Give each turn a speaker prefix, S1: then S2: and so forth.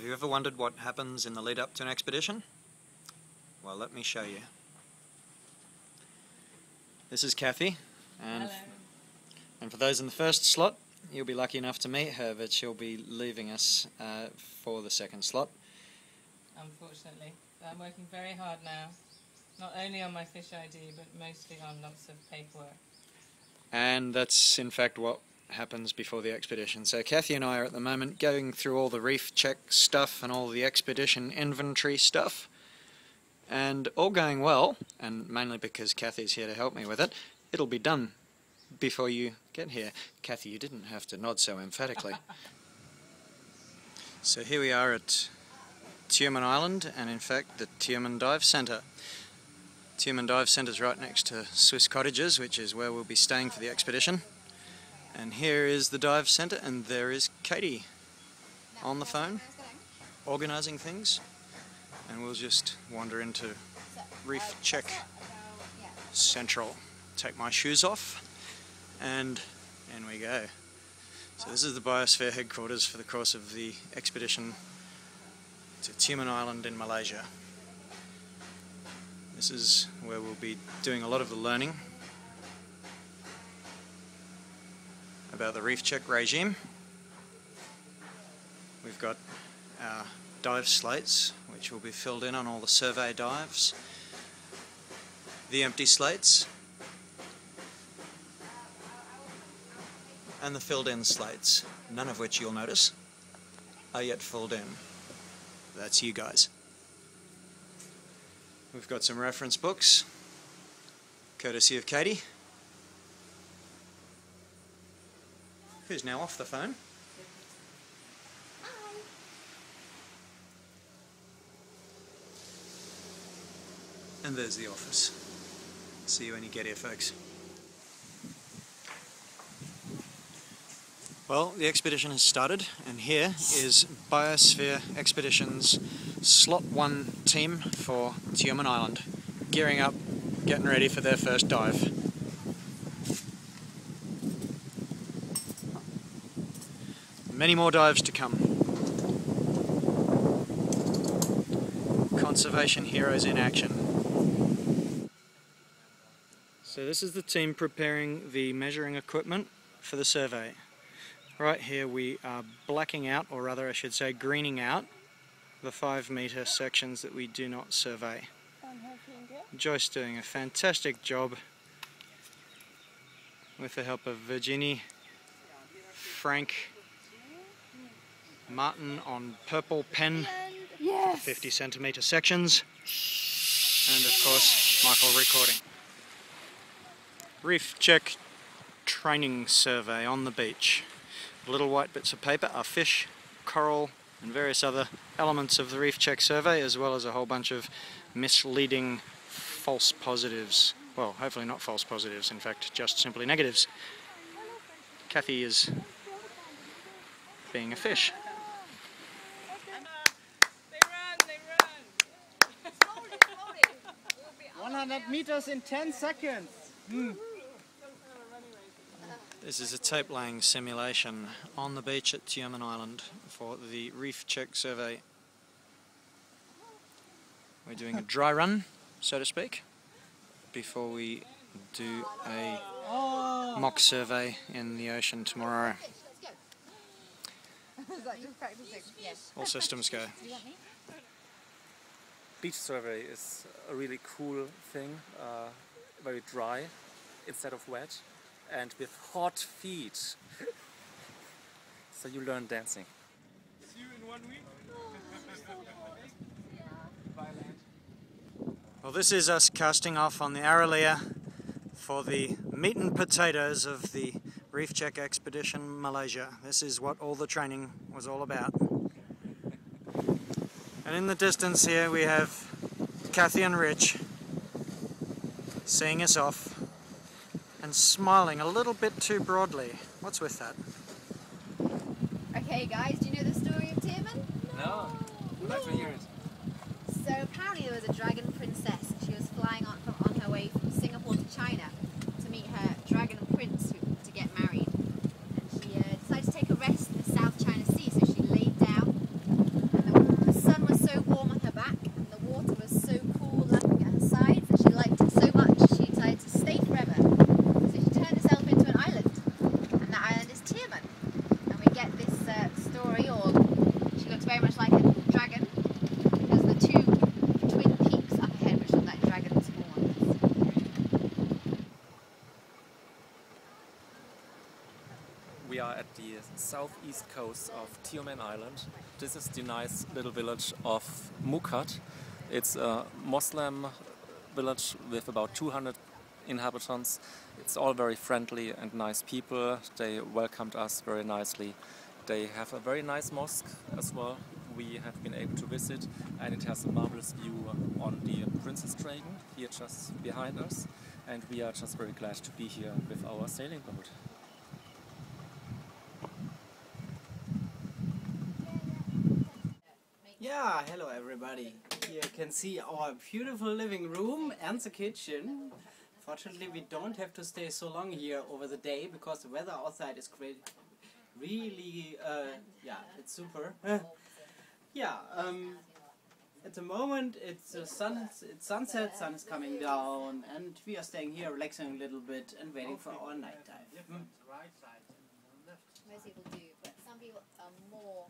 S1: Have you ever wondered what happens in the lead up to an expedition? Well, let me show you. This is Kathy, and for those in the first slot, you'll be lucky enough to meet her, but she'll be leaving us for the second slot.
S2: Unfortunately. I'm working very hard now, not only on my fish ID, but mostly on lots of paperwork.
S1: And that's in fact what happens before the expedition. So Kathy and I are at the moment going through all the reef check stuff and all the expedition inventory stuff, and all going well, and mainly because Kathy's here to help me with it. It'll be done before you get here. Kathy, you didn't have to nod so emphatically. So here we are at Tioman Island, and in fact the Tioman Dive Centre. Tioman Dive Centre is right next to Swiss Cottages, which is where we'll be staying for the expedition. And here is the dive centre, and there is Katie on the phone, organising things. And we'll just wander into Reef Check Central, take my shoes off, and in we go. So this is the Biosphere headquarters for the course of the expedition to Tioman Island in Malaysia. This is where we'll be doing a lot of the learning about the reef check regime. We've got our dive slates, which will be filled in on all the survey dives, the empty slates, and the filled in slates, none of which you'll notice are yet filled in. That's you guys. We've got some reference books, courtesy of Katie, who's now off the phone. And there's the office. See you when you get here, folks. Well, the expedition has started, and here is Biosphere Expeditions Slot 1 team for Tioman Island, gearing up, getting ready for their first dive. Many more dives to come. Conservation heroes in action. So this is the team preparing the measuring equipment for the survey. Right here we are blacking out, or rather I should say greening out, the 5-metre sections that we do not survey. Joyce doing a fantastic job with the help of Virginie, Frank, Martin on purple pen, yes, 50 centimetre sections, and of course Michael recording. Reef check training survey on the beach. Little white bits of paper are fish, coral and various other elements of the reef check survey, as well as a whole bunch of misleading false positives. Well, hopefully not false positives, in fact just simply negatives. Kathy is being a fish.
S3: 100 meters in 10 seconds.
S1: This is a tape laying simulation on the beach at Tioman Island for the Reef Check survey. We're doing a dry run, so to speak, before we do a mock survey in the ocean tomorrow. All systems go.
S4: Beach survey is a really cool thing, very dry instead of wet, and with hot feet. So you learn dancing.
S3: See you in 1 week.
S1: Well, this is us casting off on the Aralia for the meat and potatoes of the Reef Check Expedition Malaysia. This is what all the training was all about. And in the distance here we have Kathy and Rich seeing us off and smiling a little bit too broadly. What's with that?
S5: Okay guys, do you know the story of Tioman?
S4: No, I'd like to hear it.
S5: So apparently there was a dragon princess. She was flying on her way from Singapore to China to meet her dragon prince to get married. And she decided to take a rest in the South China Sea, so she laid down and the
S4: southeast coast of Tioman Island. This is the nice little village of Mukat. It's a Muslim village with about 200 inhabitants. It's all very friendly and nice people. They welcomed us very nicely. They have a very nice mosque as well. We have been able to visit, and it has a marvelous view on the Princess Dragon here just behind us. And we are just very glad to be here with our sailing boat.
S3: Yeah, hello everybody. Here you can see our beautiful living room and the kitchen. Fortunately, we don't have to stay so long here over the day because the weather outside is great. Really, yeah, it's super. Yeah, at the moment it's sunset, sun is coming down, and we are staying here, relaxing a little bit and waiting for our night dive.
S5: Most people do, but some people are more